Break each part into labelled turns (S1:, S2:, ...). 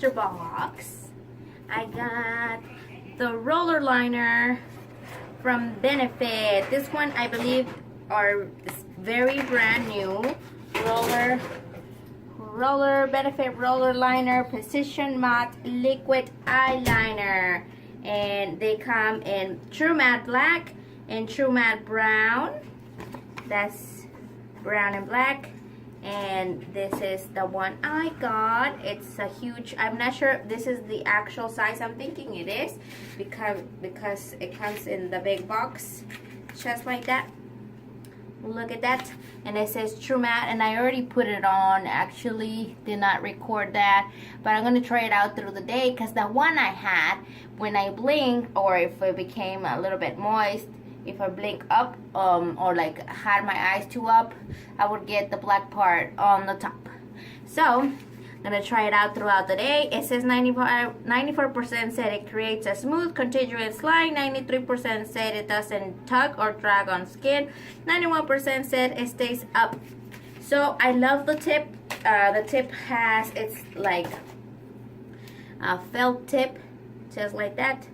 S1: booster box, I got the roller liner from Benefit. This one I believe is very brand new. Benefit roller liner, precision matte liquid eyeliner, and they come in true matte black and true matte brown. That's brown and black. And this is the one I got. It's a huge, I'm not sure if this is the actual size. I'm thinking it is because it comes in the big box just like that. Look at that. And it says true matte, and I already put it on. Actually did not record that, but I'm going to try it out through the day, because the one I had, when I blink, or if it became a little bit moist, if I blink up or like had my eyes too up, I would get the black part on the top. So I'm gonna try it out throughout the day. It says 94% said it creates a smooth contiguous line, 93% said it doesn't tug or drag on skin, 91% said it stays up. So I love the tip. The tip has, it's like a felt tip, just like that.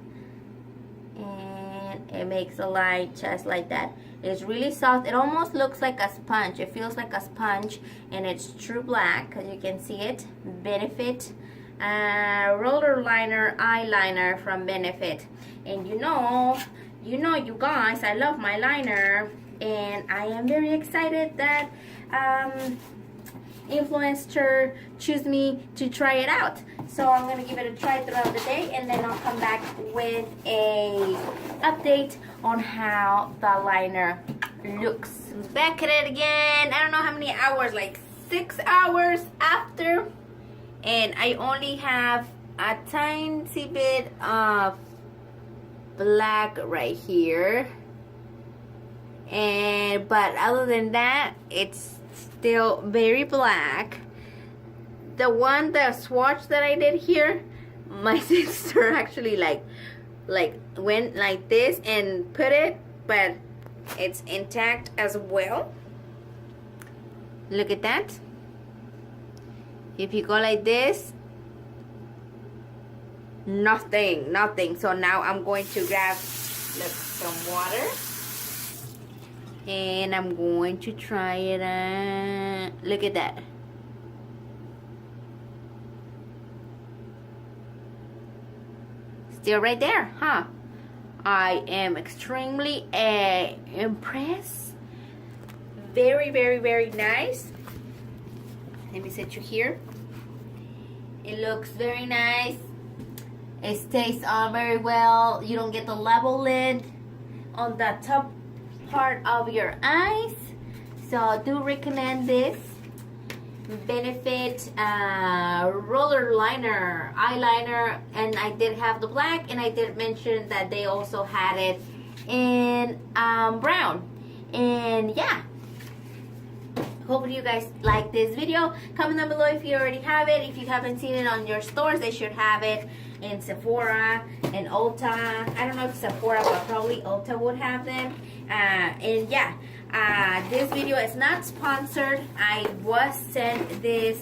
S1: It makes a line just like that. It's really soft. It almost looks like a sponge. It feels like a sponge, and it's true black, because you can see it. Benefit roller liner eyeliner from Benefit. And you know you guys, I love my liner, and I am very excited that Influenster choose me to try it out. So I'm gonna give it a try throughout the day, and then I'll come back with a update on how the liner looks. Back at it again. I don't know how many hours, like 6 hours after, and I only have a tiny bit of black right here, but other than that, it's still very black. The swatch that I did here, my sister actually like went like this and put it, but it's intact as well. Look at that. If you go like this, nothing. So now I'm going to grab some water, and I'm going to try it out. Look at that. Still right there, huh? I am extremely impressed. Very, very, very nice. Let me set you here. It looks very nice. It stays on very well. You don't get the level lid on the top part of your eyes. So I do recommend this Benefit roller liner eyeliner, and I did have the black, and I did mention that they also had it in brown. And yeah, hopefully you guys like this video. Comment down below if you already have it. If you haven't seen it on your stores, they should have it in Sephora and Ulta. I don't know if Sephora, but probably Ulta would have them. And yeah, this video is not sponsored. I was sent this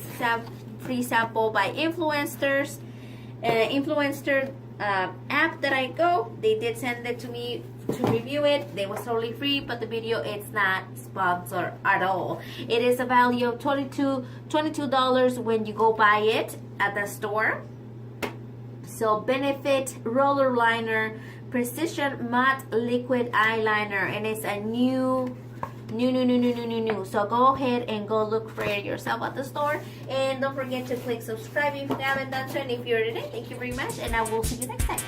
S1: free sample by Influenster app that I go. They did send it to me to review it. They was totally free, but the video is not sponsored at all. It is a value of $22 when you go buy it at the store. So Benefit roller liner, precision matte liquid eyeliner, and it's a new. So go ahead and go look for it yourself at the store, and don't forget to click subscribe if you haven't done so. And if you already did, thank you very much, and I will see you next time.